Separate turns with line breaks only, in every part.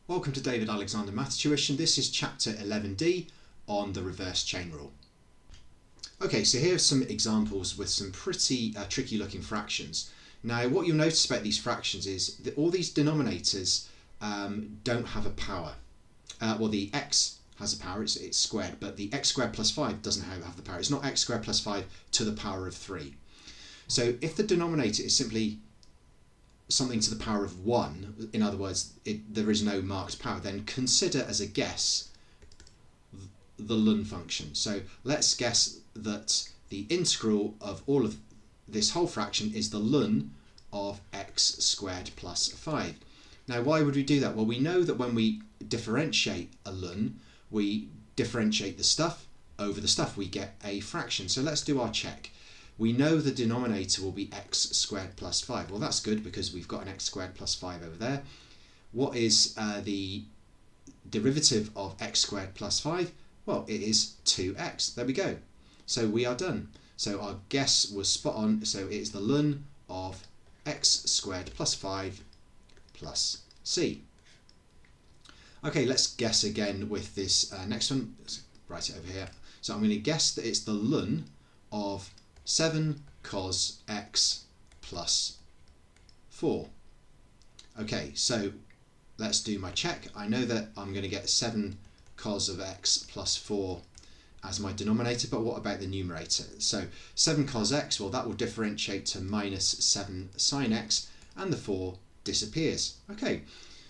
Welcome to David Alexander Maths Tuition. This is chapter 11D on the reverse chain rule. Okay, so here are some examples with some pretty tricky looking fractions. Now what you'll notice about these fractions is that all these denominators don't have a power. Well, the x has a power, it's squared, but the x squared plus 5 doesn't have the power. It's not x squared plus 5 to the power of 3. So if the denominator is simply something to the power of 1, in other words, there is no marked power, then consider as a guess the ln function. So let's guess that the integral of all of this whole fraction is the ln of x squared plus 5. Now why would we do that? Well, we know that when we differentiate a ln, we differentiate the stuff over the stuff, we get a fraction. So let's do our check. We know the denominator will be x squared plus 5. Well, that's good because we've got an x squared plus 5 over there. What is the derivative of x squared plus 5? Well, it is 2x. There we go. So we are done. So our guess was spot on. So it is the ln of x squared plus 5 plus c. Okay, let's guess again with this next one. Let's write it over here. So I'm going to guess that it's the ln of 7 cos x plus 4. Okay, so let's do my check. I know that I'm going to get 7 cos of x plus 4 as my denominator, but what about the numerator? So 7 cos x, well, that will differentiate to minus 7 sin x, and the 4 disappears. Okay,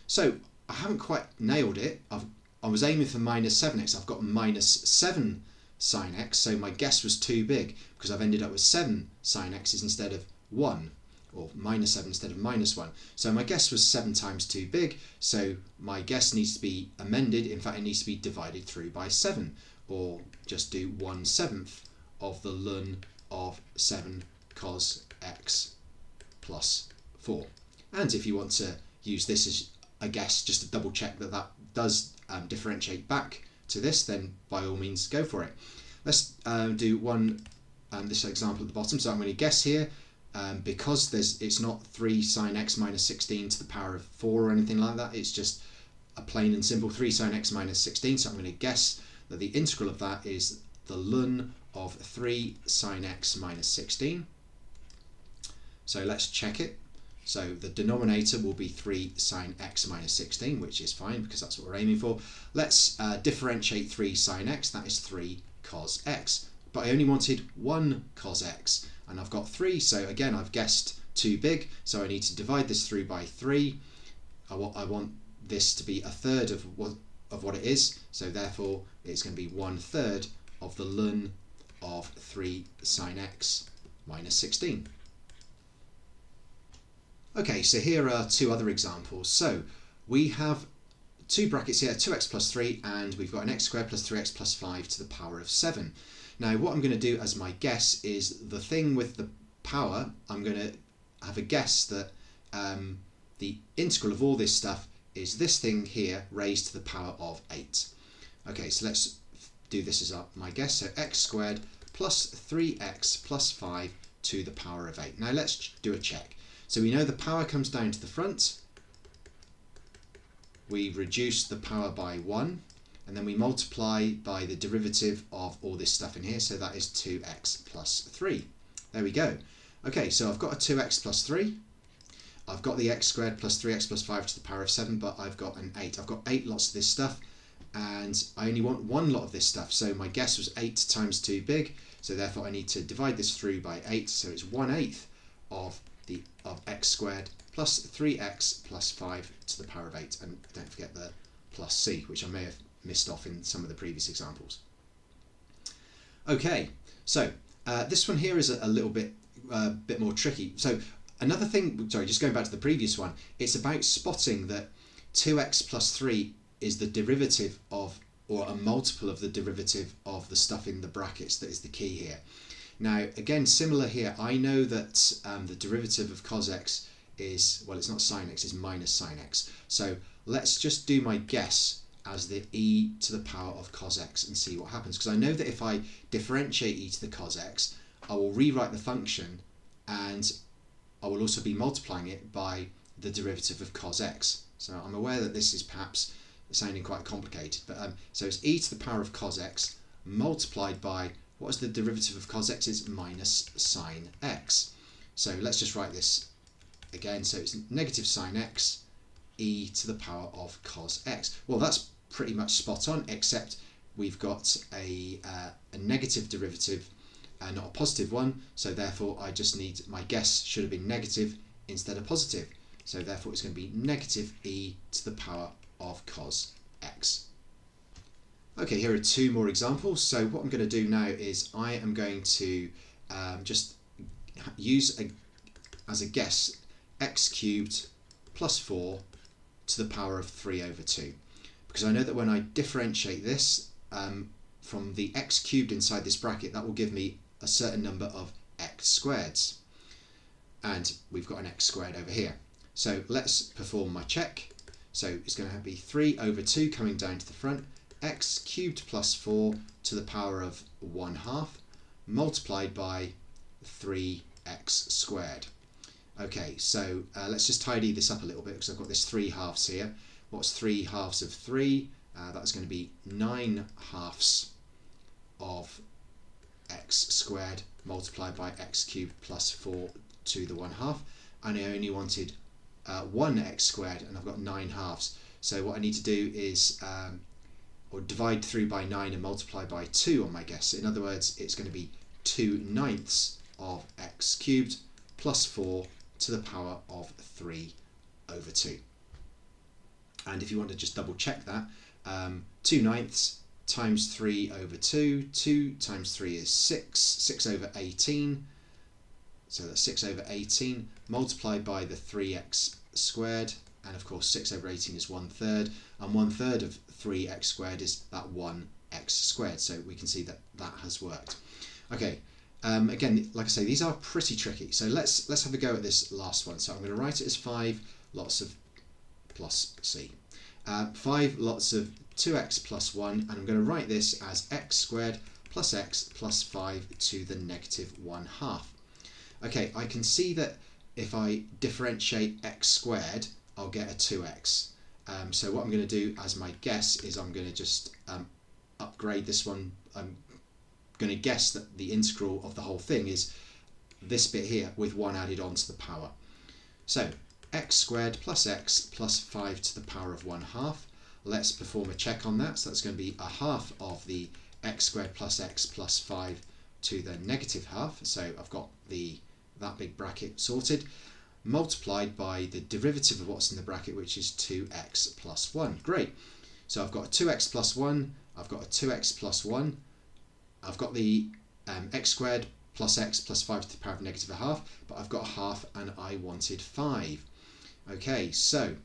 so I haven't quite nailed it. I was aiming for minus 7x. I've got minus 7 sin x, so my guess was too big because I've ended up with 7 sin x's instead of 1, or minus 7 instead of minus 1. So my guess was 7 times too big, so my guess needs to be amended. In fact, it needs to be divided through by 7, or just do 1/7 of the ln of 7 cos x plus 4. And if you want to use this as a guess, just to double check that that does differentiate back to this, then by all means go for it. Let's do this example at the bottom. So I'm going to guess here, because it's not 3 sin x minus 16 to the power of 4 or anything like that, it's just a plain and simple 3 sin x minus 16. So I'm going to guess that the integral of that is the ln of 3 sin x minus 16. So let's check it. So the denominator will be 3 sin x minus 16, which is fine because that's what we're aiming for. Let's differentiate 3 sin x, that is 3 cos x. But I only wanted 1 cos x, and I've got 3, so again I've guessed too big, so I need to divide this through by 3. I want this to be a third of what it is, so therefore it's going to be 1/3 of the ln of 3 sin x minus 16. Okay, so here are two other examples. So we have two brackets here, 2x plus 3, and we've got an x squared plus 3x plus 5 to the power of 7. Now what I'm going to do as my guess is the thing with the power, I'm going to have a guess that the integral of all this stuff is this thing here raised to the power of 8. Okay, so let's do this as my guess. So x squared plus 3x plus 5 to the power of 8. Now let's do a check. So we know the power comes down to the front, we reduce the power by 1, and then we multiply by the derivative of all this stuff in here, so that is 2x plus 3. There we go. Okay, so I've got a 2x plus 3, I've got the x squared plus 3x plus 5 to the power of 7, but I've got an 8. I've got 8 lots of this stuff, and I only want 1 lot of this stuff, so my guess was 8 times too big, so therefore I need to divide this through by 8, so it's 1/8 of x squared plus 3x plus 5 to the power of 8, and don't forget the plus c, which I may have missed off in some of the previous examples. Okay, so this one here is a little bit more tricky. So another thing, sorry, just going back to the previous one, it's about spotting that 2x plus 3 is the derivative of, or a multiple of the derivative of the stuff in the brackets that is the key here. Now again, similar here, I know that the derivative of cos x is, well, it's not sin x, it's minus sin x. So let's just do my guess as the e to the power of cos x and see what happens, because I know that if I differentiate e to the cos x, I will rewrite the function and I will also be multiplying it by the derivative of cos x. So I'm aware that this is perhaps sounding quite complicated, but so it's e to the power of cos x multiplied by, what is the derivative of cos x? It's minus sine x. So let's just write this again. So it's negative sine x e to the power of cos x. Well, that's pretty much spot on, except we've got a negative derivative and not a positive one, so therefore I just need, my guess should have been negative instead of positive, so therefore it's going to be negative e to the power of cos x. Okay, here are two more examples. So what I'm going to do now is I am going to just use as a guess x cubed plus 4 to the power of 3 over 2, because I know that when I differentiate this from the x cubed inside this bracket, that will give me a certain number of x squareds, and we've got an x squared over here. So let's perform my check. So it's going to be 3 over 2 coming down to the front, x cubed plus 4 to the power of 1/2 multiplied by 3x squared. Okay, so let's just tidy this up a little bit, because I've got this 3 halves here. What's 3 halves of 3? That's going to be 9 halves of x squared multiplied by x cubed plus 4 to the 1/2, and I only wanted 1x squared, and I've got 9 halves. So what I need to do is or divide through by 9 and multiply by 2 on my guess. In other words, it's going to be 2/9 of x cubed plus 4 to the power of 3 over 2. And if you want to just double check that, 2/9 times 3 over 2, 2 times 3 is 6, 6 over 18, so that's 6 over 18 multiplied by the 3x squared, and of course 6 over 18 is 1/3, and 1/3 of 3x squared is that 1x squared, so we can see that that has worked. Okay, again, like I say, these are pretty tricky, so let's have a go at this last one. So I'm going to write it as 5 lots of plus c. 5 lots of 2x plus 1, and I'm going to write this as x squared plus x plus 5 to the negative 1/2. Okay, I can see that if I differentiate x squared, I'll get a 2x. So what I'm going to do as my guess is I'm going to just upgrade this one. I'm going to guess that the integral of the whole thing is this bit here with 1 added on to the power. So x squared plus x plus 5 to the power of 1/2. Let's perform a check on that. So that's going to be 1/2 of the x squared plus x plus 5 to the negative half. So I've got that big bracket sorted, multiplied by the derivative of what's in the bracket, which is 2x plus 1. Great. So I've got a 2x plus 1, I've got a 2x plus 1, I've got the x squared plus x plus 5 to the power of negative 1/2, but I've got a half and I wanted 5. Okay, so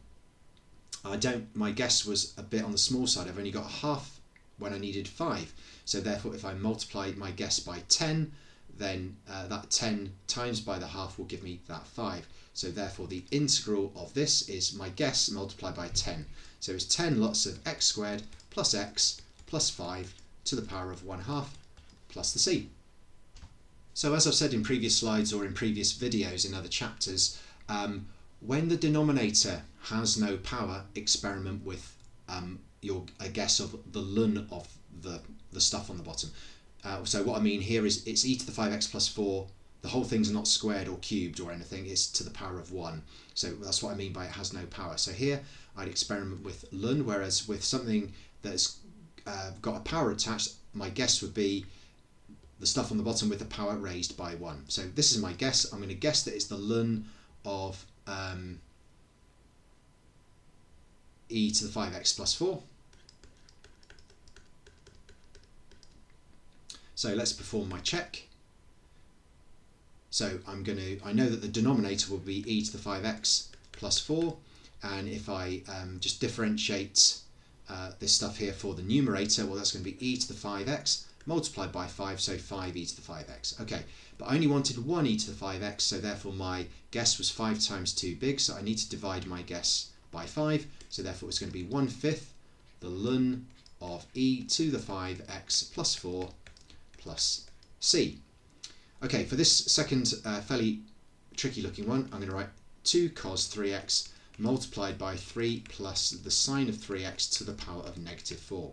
my guess was a bit on the small side. I've only got a half when I needed 5. So therefore, if I multiply my guess by 10, then that 10 times by the half will give me that 5. So therefore, the integral of this is my guess multiplied by 10. So it's 10 lots of x squared plus x plus 5 to the power of 1/2 plus the c. So as I've said in previous slides or in previous videos in other chapters, when the denominator has no power, experiment with a guess of the ln of the stuff on the bottom. So what I mean here is it's e to the 5x plus 4. The whole thing's not squared or cubed or anything. It's to the power of 1. So that's what I mean by it has no power. So here I'd experiment with ln, whereas with something that's got a power attached, my guess would be the stuff on the bottom with the power raised by 1. So this is my guess. I'm going to guess that it's the ln of e to the 5x plus 4. So let's perform my check. So I know that the denominator will be e to the 5x plus 4, and if I just differentiate this stuff here for the numerator, well, that's going to be e to the 5x multiplied by 5, so 5e to the 5x. Okay, but I only wanted 1 e to the 5x, so therefore my guess was 5 times too big, so I need to divide my guess by 5, so therefore it's going to be 1/5 the ln of e to the 5x plus 4 plus c. Okay, for this second fairly tricky looking one, I'm going to write 2 cos 3x multiplied by 3 plus the sine of 3x to the power of negative 4.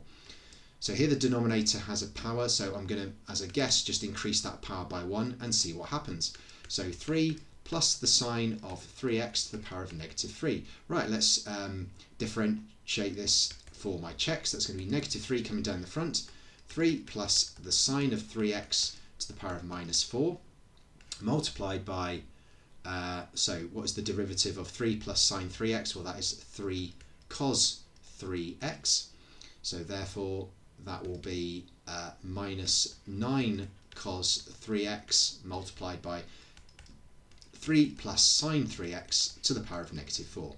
So here the denominator has a power, so I'm going to, as a guess, just increase that power by 1 and see what happens. So 3 plus the sine of 3x to the power of negative 3. Right, let's differentiate this for my checks. That's going to be negative 3 coming down the front. 3 plus the sine of 3x to the power of minus 4 multiplied by, so what is the derivative of 3 plus sine 3x? Well, that is 3 cos 3x. So therefore that will be minus 9 cos 3x multiplied by 3 plus sine 3x to the power of negative 4.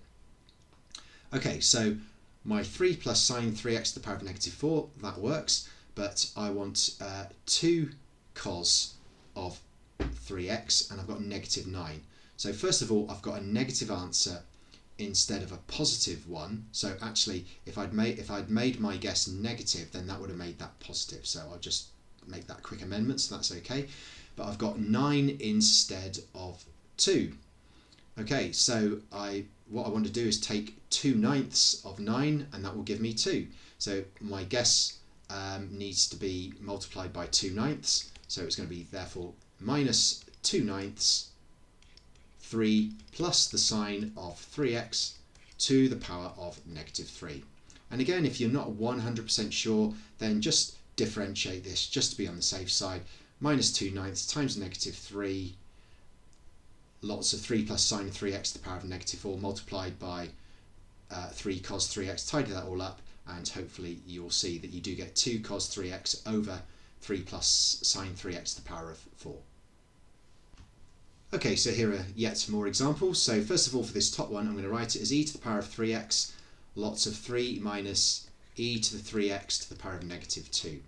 Okay, so my 3 plus sine 3x to the power of negative 4, that works, but I want 2 cos of 3x, and I've got negative 9. So first of all, I've got a negative answer instead of a positive one. So actually, if I'd made my guess negative, then that would have made that positive. So I'll just make that quick amendment, so that's okay. But I've got 9 instead of 2. Okay, so what I want to do is take 2/9 of 9, and that will give me 2. So my guess needs to be multiplied by 2/9. So it's going to be therefore minus 2/9, 3 plus the sine of 3x to the power of negative 3. And again, if you're not 100% sure, then just differentiate this just to be on the safe side. Minus 2/9 times negative 3, lots of 3 plus sine 3x to the power of negative 4 multiplied by 3 cos 3x. Tidy that all up, and hopefully you'll see that you do get 2 cos 3x over 3 plus sine 3x to the power of 4. Okay, so here are yet more examples. So first of all, for this top one, I'm going to write it as e to the power of 3x, lots of 3 minus e to the 3x to the power of negative 2.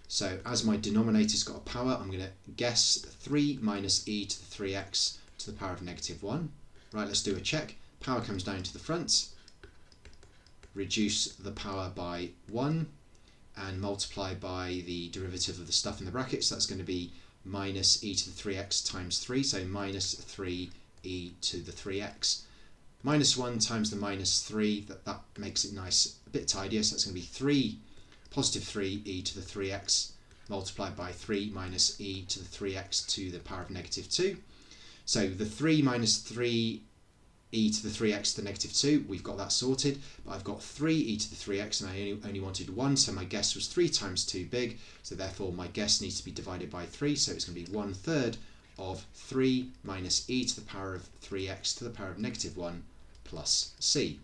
So as my denominator's got a power, I'm going to guess 3 minus e to the 3x to the power of negative 1. Right, let's do a check. Power comes down to the front, reduce the power by 1, and multiply by the derivative of the stuff in the brackets. That's going to be minus e to the 3x times 3, so minus 3e to the 3x. Minus 1 times the minus 3, that makes it nice, a bit tidier, so that's going to be positive 3e to the 3x multiplied by 3 minus e to the 3x to the power of negative 2. So the 3 minus 3e to the 3x to the negative 2, we've got that sorted, but I've got 3e to the 3x and I only wanted 1, so my guess was 3 times too big, so therefore my guess needs to be divided by 3, so it's going to be 1/3 of 3 minus e to the power of 3x to the power of negative 1 plus c.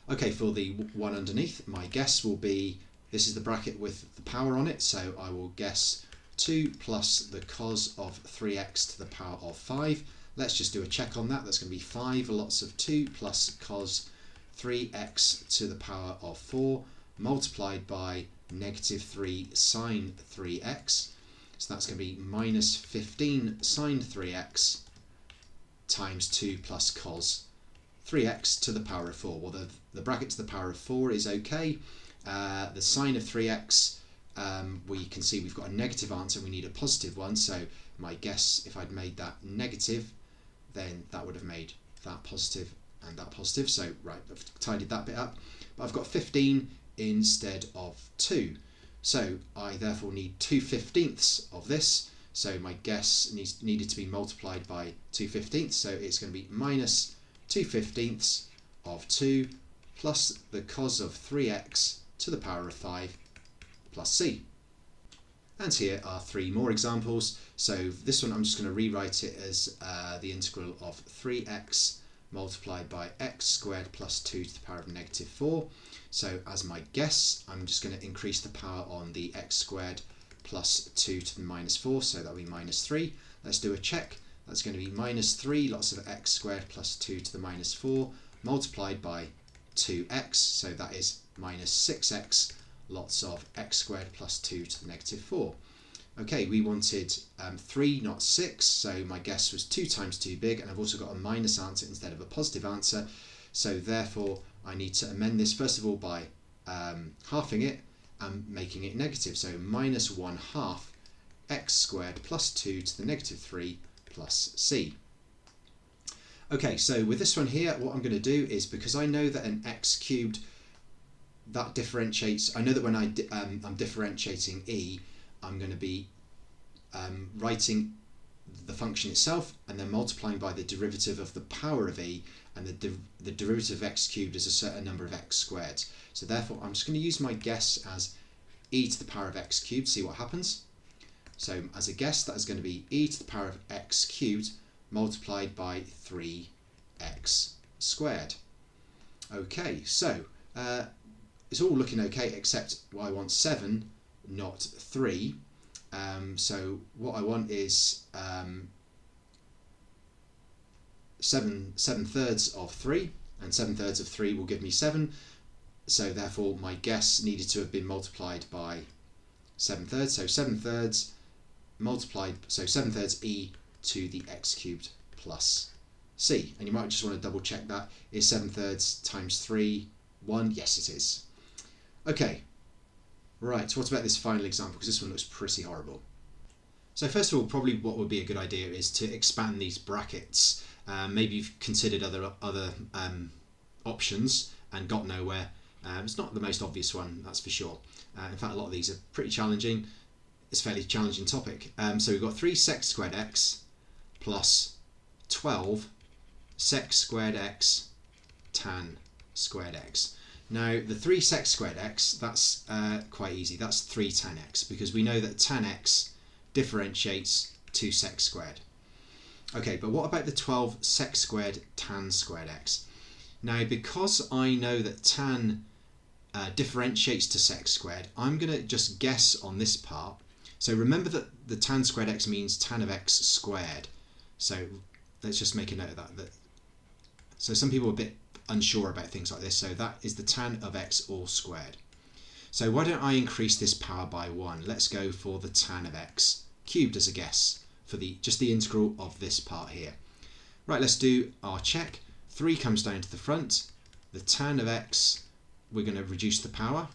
Okay, for the one underneath, my guess will be, this is the bracket with the power on it, so I will guess 2 plus the cos of 3x to the power of 5. Let's just do a check on that. That's going to be 5 lots of 2 plus cos 3x to the power of 4 multiplied by negative 3 sine 3x. So that's going to be minus 15 sine 3x times 2 plus cos 3x to the power of 4. Well, the bracket to the power of 4 is okay. The sine of 3x, we can see we've got a negative answer, we need a positive one, so my guess, if I'd made that negative, then that would have made that positive and that positive. So right, I've tidied that bit up, but I've got 15 instead of 2. So I therefore need 2/15 of this, so my guess needed to be multiplied by 2/15, so it's going to be minus 2/15 of 2 plus the cos of 3x to the power of 5 plus c. And here are 3 more examples. So this one I'm just going to rewrite it as the integral of 3x multiplied by x squared plus 2 to the power of negative 4. So as my guess, I'm just going to increase the power on the x squared plus 2 to the minus 4, so that'll be minus 3. Let's do a check. That's going to be minus 3 lots of x squared plus 2 to the minus 4 multiplied by 2x, so that is minus 6x lots of x squared plus 2 to the negative 4. Okay, we wanted 3, not 6, so my guess was 2 times too big, and I've also got a minus answer instead of a positive answer, so therefore I need to amend this first of all by halving it and making it negative, so minus 1/2 x squared plus 2 to the negative 3 plus c. Okay, so with this one here, what I'm going to do is, because I know that an x cubed, that differentiates, I know that when I'm differentiating e, I'm going to be writing the function itself and then multiplying by the derivative of the power of e, and the derivative of x cubed is a certain number of x squared. So therefore I'm just going to use my guess as e to the power of x cubed, see what happens. So as a guess, that is going to be e to the power of x cubed multiplied by 3x squared. Okay, so it's all looking okay except I want 7, not 3. So what I want is 7/3 of 3, and 7/3 of 3 will give me 7. So therefore my guess needed to have been multiplied by 7/3. So 7/3 multiplied, so 7/3 e to the x cubed plus c. And you might just want to double check that. Is 7/3 times 3 1? Yes, it is. Okay, right, so what about this final example, because this one looks pretty horrible. So first of all, probably what would be a good idea is to expand these brackets. Maybe you've considered other options and got nowhere. It's not the most obvious one, that's for sure. In fact, a lot of these are pretty challenging. It's a fairly challenging topic. So we've got 3 sec squared x plus 12 sec squared x tan squared x. Now the 3 sec squared x, that's quite easy. That's 3 tan x, because we know that tan x differentiates to sec squared. Okay, but what about the 12 sec squared tan squared x? Now because I know that tan differentiates to sec squared, I'm going to just guess on this part. So remember that the tan squared x means tan of x squared. So let's just make a note of that. So some people are a bit unsure about things like this. So that is the tan of x all squared. So why don't I increase this power by 1? Let's go for the tan of x cubed as a guess for just the integral of this part here. Right, let's do our check. 3 comes down to the front. The tan of x, we're going to reduce the power,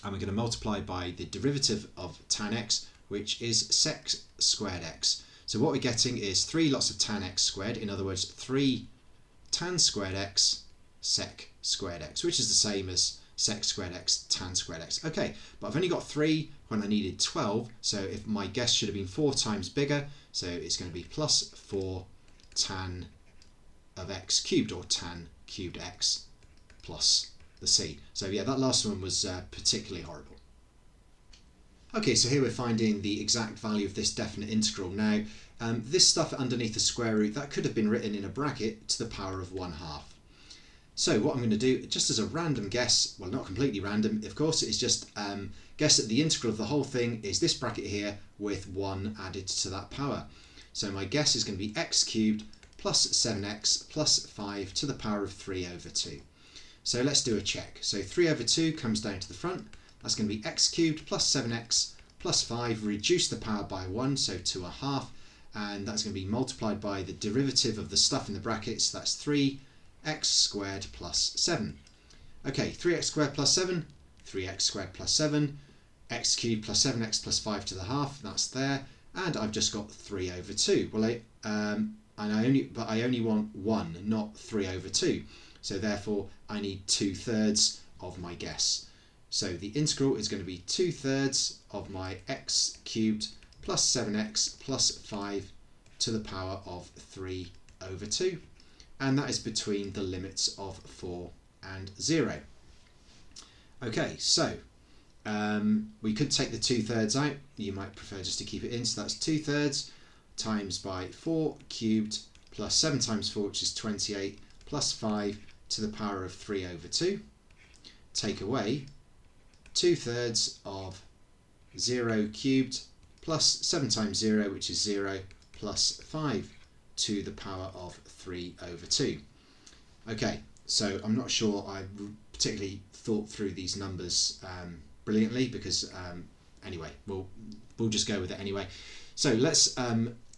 and we're going to multiply by the derivative of tan x, which is sec squared x. So what we're getting is 3 lots of tan x squared, in other words 3 tan squared x sec squared x, which is the same as sec squared x tan squared x. Okay, but I've only got 3 when I needed 12, so if my guess should have been 4 times bigger, so it's going to be plus 4 tan of x cubed, or tan cubed x plus the c. So yeah, that last one was particularly horrible. Okay, so here we're finding the exact value of this definite integral. Now, this stuff underneath the square root, that could have been written in a bracket to the power of 1/2. So what I'm going to do, just as a random guess, well, not completely random, of course, is just guess that the integral of the whole thing is this bracket here with 1 added to that power. So my guess is going to be x cubed plus 7x plus 5 to the power of 3 over 2. So let's do a check. So 3 over 2 comes down to the front. That's going to be x cubed plus 7x plus 5, reduce the power by 1, so 2/2, and that's going to be multiplied by the derivative of the stuff in the brackets. That's 3x squared plus 7. Okay, 3x squared plus 7, 3x squared plus 7, x cubed plus 7x plus 5 to the half, that's there, and I've just got 3 over 2. Well, I only want 1, not 3 over 2. So therefore I need 2/3 of my guess. So the integral is going to be 2/3 of my x cubed plus 7x plus 5 to the power of 3 over 2. And that is between the limits of 4 and 0. Okay, so we could take the 2/3 out. You might prefer just to keep it in. So that's 2/3 times by 4 cubed plus 7 times 4, which is 28, plus 5 to the power of 3 over 2. Take away 2/3 of 0 cubed plus 7 times 0, which is 0, plus 5 to the power of 3 over 2. Okay, so I'm not sure I particularly thought through these numbers brilliantly, because anyway, we'll just go with it anyway. So let's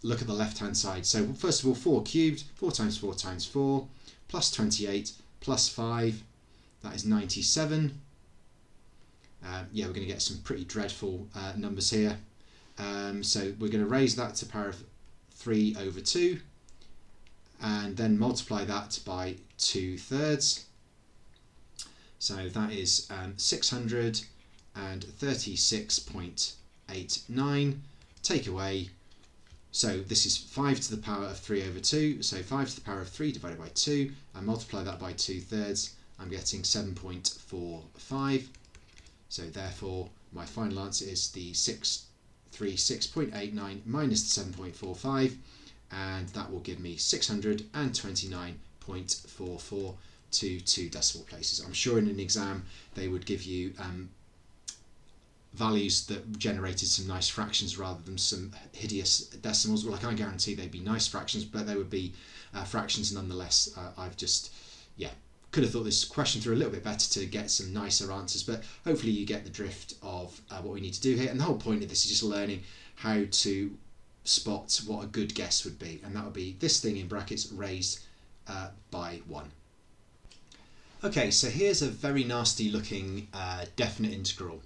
look at the left hand side. So first of all, 4 cubed, 4 times 4 times 4, plus 28, plus 5, that is 97. Yeah, we're going to get some pretty dreadful numbers here. So we're going to raise that to the power of 3 over 2. and then multiply that by 2/3. So that is 636.89. Take away, so this is 5 to the power of 3 over 2, so 5 to the power of 3 divided by 2, and multiply that by 2/3, I'm getting 7.45. So therefore my final answer is the 636.89 minus the 7.45, and that will give me 629.44 to 2 decimal places. I'm sure in an exam they would give you values that generated some nice fractions rather than some hideous decimals. Well, I can't guarantee they'd be nice fractions, but they would be fractions nonetheless. I've just, could have thought this question through a little bit better to get some nicer answers, but hopefully you get the drift of what we need to do here. And the whole point of this is just learning how to spot what a good guess would be, and that would be this thing in brackets raised by 1. Okay, so here's a very nasty looking definite integral.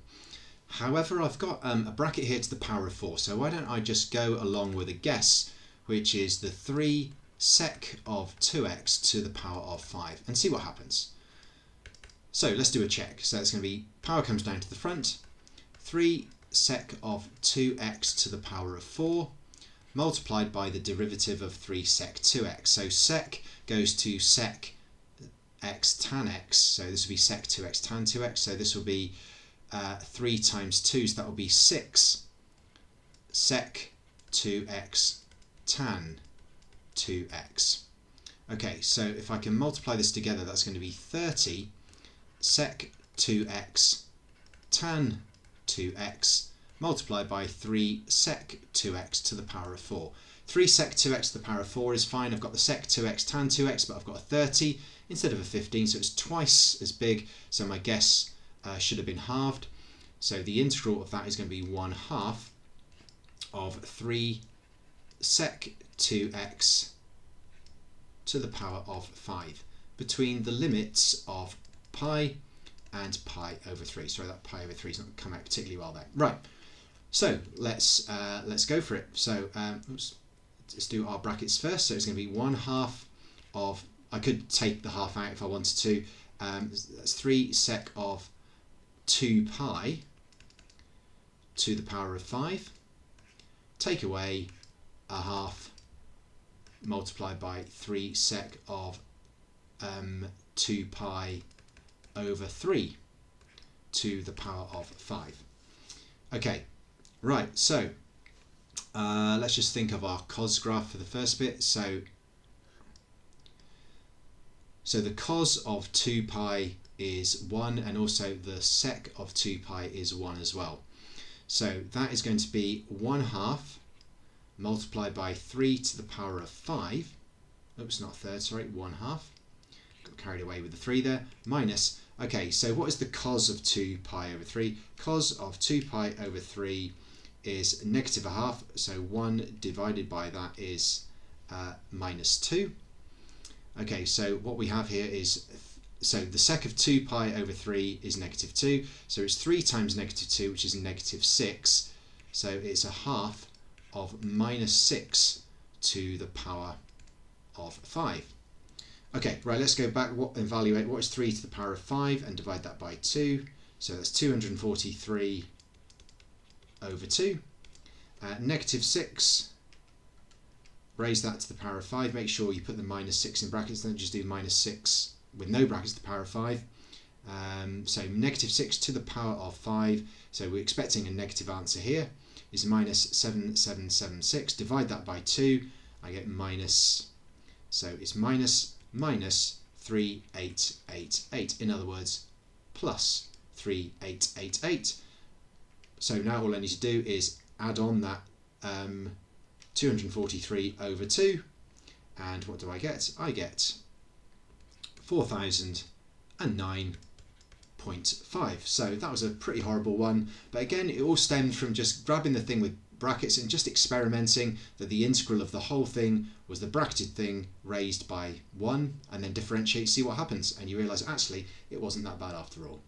However, I've got a bracket here to the power of 4, so why don't I just go along with a guess, which is the 3 sec of 2x to the power of 5, and see what happens. So let's do a check. So it's going to be, power comes down to the front, 3 sec of 2x to the power of 4, multiplied by the derivative of 3 sec 2x. So sec goes to sec x tan x, so this will be sec 2x tan 2x, so this will be 3 times 2, so that will be 6 sec 2x tan 2x. Okay, so if I can multiply this together, that's going to be 30 sec 2x tan 2x multiplied by 3 sec 2x to the power of 4. 3 sec 2x to the power of 4 is fine. I've got the sec 2x tan 2x, but I've got a 30 instead of a 15, so it's twice as big, so my guess should have been halved. So the integral of that is going to be 1/2 of 3 sec 2x to the power of 5 between the limits of pi and pi over 3. Sorry, that pi over 3 is not come out particularly well there. Right, so let's go for it. So let's do our brackets first. So it's going to be 1/2 of, I could take the half out if I wanted to, that's 3 sec of 2 pi to the power of 5, take away a half multiplied by 3 sec of 2 pi over 3 to the power of 5. Okay, right, so let's just think of our cos graph for the first bit. So the cos of 2 pi is 1, and also the sec of 2 pi is 1 as well. So that is going to be 1/2 multiplied by 3 to the power of 5. Oops, not a third, sorry, 1/2. Got carried away with the 3 there. Minus, okay, so what is the cos of 2 pi over 3? Cos of 2 pi over 3 is -1/2, so 1 divided by that is -2. Okay, so what we have here is, so the sec of 2 pi over 3 is -2, so it's 3 times -2, which is -6, so it's 1/2 of -6 to the power of 5. Okay, right, let's go back, evaluate what is 3 to the power of 5 and divide that by 2, so that's 243 over 2. -6, raise that to the power of 5, make sure you put the -6 in brackets, don't just do -6 with no brackets to the power of 5. So -6 to the power of 5, so we're expecting a negative answer here, is -7776. Divide that by 2, I get minus, so it's -3888. In other words, plus 3888. So now all I need to do is add on that 243 over 2, and what do I get? I get 4009.5. So that was a pretty horrible one, but again it all stemmed from just grabbing the thing with brackets and just experimenting that the integral of the whole thing was the bracketed thing raised by 1, and then differentiate, see what happens, and you realise actually it wasn't that bad after all.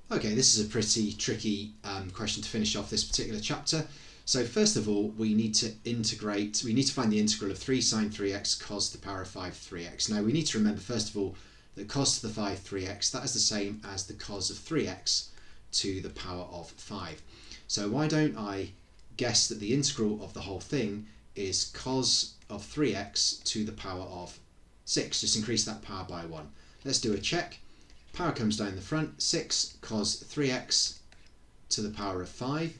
Okay, this is a pretty tricky question to finish off this particular chapter. So first of all, we need to find the integral of 3 sine 3x cos to the power of 5 3x. Now we need to remember first of all that cos to the 5 3x, that is the same as the cos of 3x to the power of 5. So why don't I guess that the integral of the whole thing is cos of 3x to the power of 6. Just increase that power by 1. Let's do a check. Power comes down the front, 6 cos 3x to the power of 5,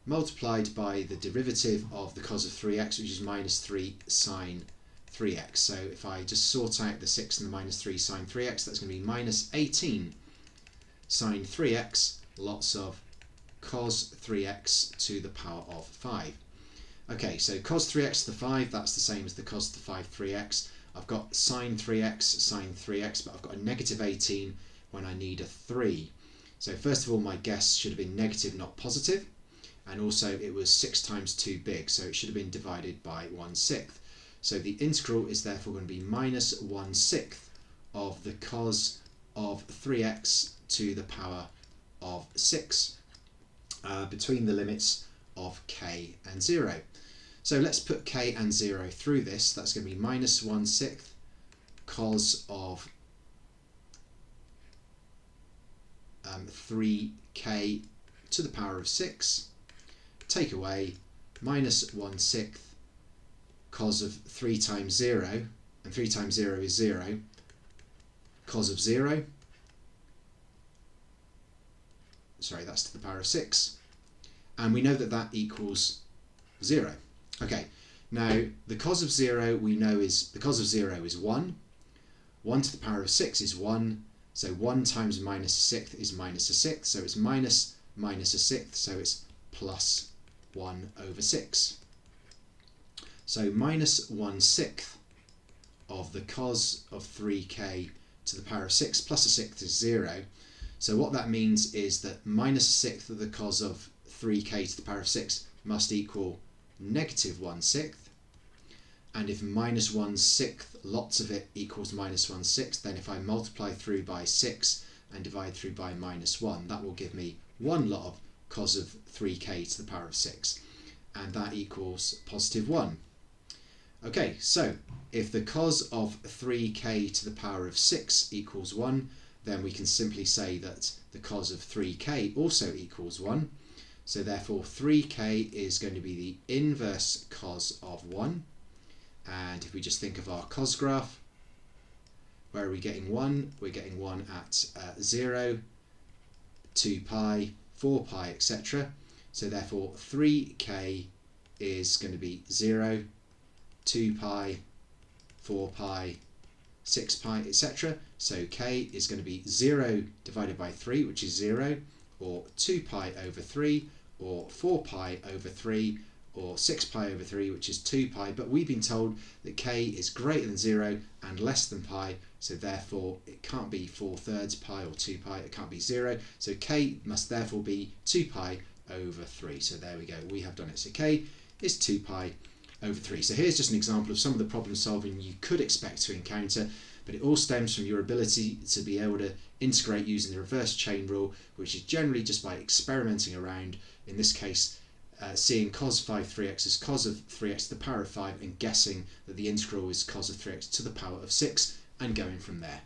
multiplied by the derivative of the cos of 3x, which is minus 3 sine 3x. So if I just sort out the 6 and the minus 3 sine 3x, that's going to be minus 18 sine 3x, lots of cos 3x to the power of 5. Okay, so cos 3x to the 5, that's the same as the cos to the 5 3x. I've got sine 3x, but I've got a negative 18 when I need a 3. So first of all, my guess should have been negative, not positive. And also it was 6 times too big, so it should have been divided by 1/6. So the integral is therefore going to be minus 1/6 of the cos of 3x to the power of 6 between the limits of k and 0. So let's put k and 0 through this. That's going to be minus 1/6 cos of 3k to the power of 6. Take away minus 1/6 cos of 3 times 0, and 3 times 0 is 0, cos of 0, sorry, that's to the power of 6, and we know that that equals 0. Okay, now the cos of 0 we know is, the cos of 0 is 1, 1 to the power of 6 is 1, so 1 times minus a sixth is minus a sixth, so it's minus a sixth, so it's plus 1 over 6. So minus 1/6 of the cos of 3k to the power of 6 plus a sixth is 0. So what that means is that minus a sixth of the cos of 3k to the power of 6 must equal negative 1/6. And if minus 1/6, lots of it, equals minus 1/6, then if I multiply through by 6 and divide through by minus 1, that will give me one lot of cos of 3k to the power of 6. And that equals positive 1. Okay, so if the cos of 3k to the power of 6 equals 1, then we can simply say that the cos of 3k also equals 1. So therefore 3k is going to be the inverse cos of 1. And if we just think of our cos graph, where are we getting 1? We're getting 1 at 0, 2 pi, 4 pi, etc. So therefore 3k is going to be 0, 2 pi, 4 pi, 6 pi, etc. So k is going to be 0 divided by 3, which is 0, or 2 pi over 3, or 4 pi over 3, or 6 pi over 3, which is 2 pi, but we've been told that k is greater than 0 and less than pi, so therefore it can't be 4/3 pi or 2 pi, it can't be 0, so k must therefore be 2 pi over 3. So there we go, we have done it. So k is 2 pi over 3. So here's just an example of some of the problem solving you could expect to encounter, but it all stems from your ability to be able to integrate using the reverse chain rule, which is generally just by experimenting around, in this case seeing cos 5 3x as cos of 3x to the power of 5 and guessing that the integral is cos of 3x to the power of 6 and going from there.